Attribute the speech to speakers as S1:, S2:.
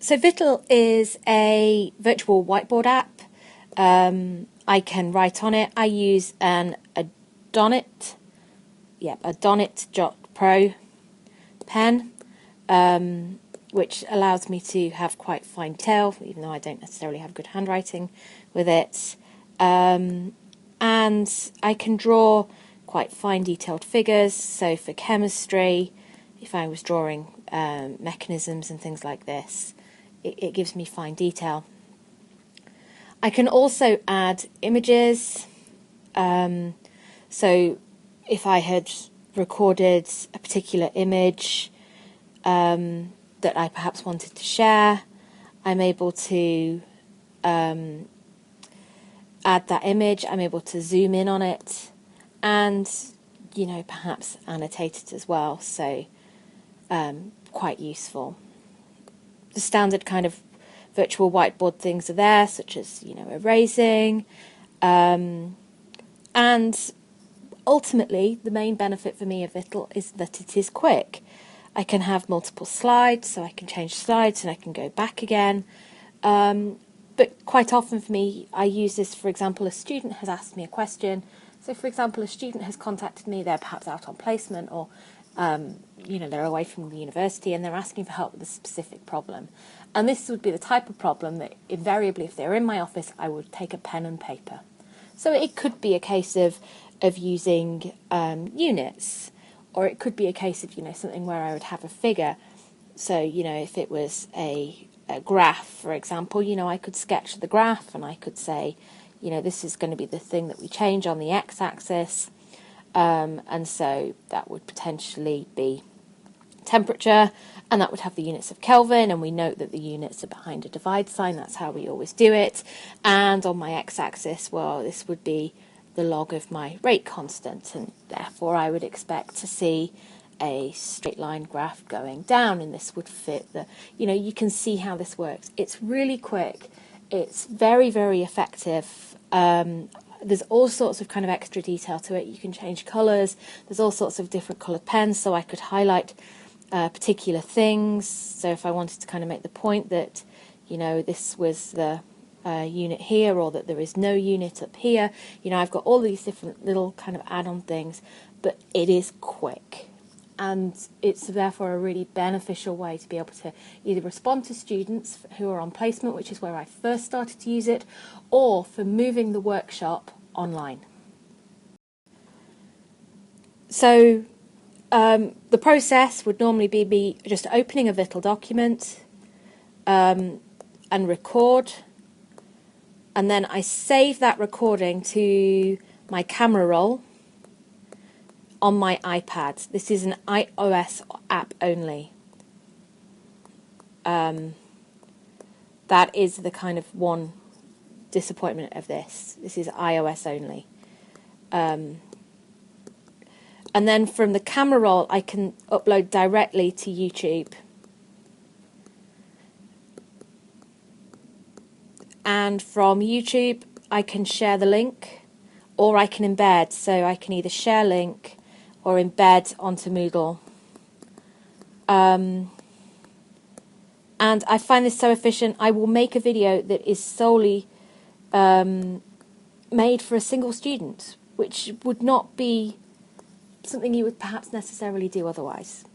S1: So Vittle is a virtual whiteboard app. I can write on it. I use a Donit Pro pen, which allows me to have quite fine detail, even though I don't necessarily have good handwriting with it. And I can draw quite fine detailed figures. So for chemistry, if I was drawing mechanisms and things like this, it gives me fine detail. I can also add images. So if I had recorded a particular image that I perhaps wanted to share, I'm able to add that image. I'm able to zoom in on it and, perhaps annotate it as well. So quite useful. The standard kind of virtual whiteboard things are there, such as, erasing. And ultimately, the main benefit for me of Vittle is that it is quick. I can have multiple slides, so I can change slides and I can go back again. But quite often for me, I use this, for example, a student has asked me a question. So, for example, a student has contacted me, they're perhaps out on placement or they're away from the university and they're asking for help with a specific problem. And this would be the type of problem that invariably, if they're in my office, I would take a pen and paper. So it could be a case of using units, or it could be a case of, something where I would have a figure. So, if it was a graph, for example, I could sketch the graph and I could say, this is going to be the thing that we change on the x-axis. And so that would potentially be temperature, and that would have the units of Kelvin, and we note that the units are behind a divide sign. That's how we always do it. And on my x-axis, well, this would be the log of my rate constant, and therefore I would expect to see a straight line graph going down, and this would fit the, you can see how this works. It's really quick. It's very, very effective. There's all sorts of kind of extra detail to it. You can change colours. There's all sorts of different coloured pens, so I could highlight particular things. So if I wanted to kind of make the point that, this was the unit here, or that there is no unit up here, I've got all these different little kind of add-on things, but it is quick. And it's therefore a really beneficial way to be able to either respond to students who are on placement, which is where I first started to use it, or for moving the workshop online. So the process would normally be me just opening a Vittle document and record, and then I save that recording to my camera roll on my iPad. This is an iOS app only. That is the kind of one disappointment of this. This is iOS only. And then from the camera roll, I can upload directly to YouTube. And from YouTube, I can share the link, or I can embed. So I can either share link or embed onto Moodle. And I find this so efficient. I will make a video that is solely made for a single student, which would not be something you would perhaps necessarily do otherwise.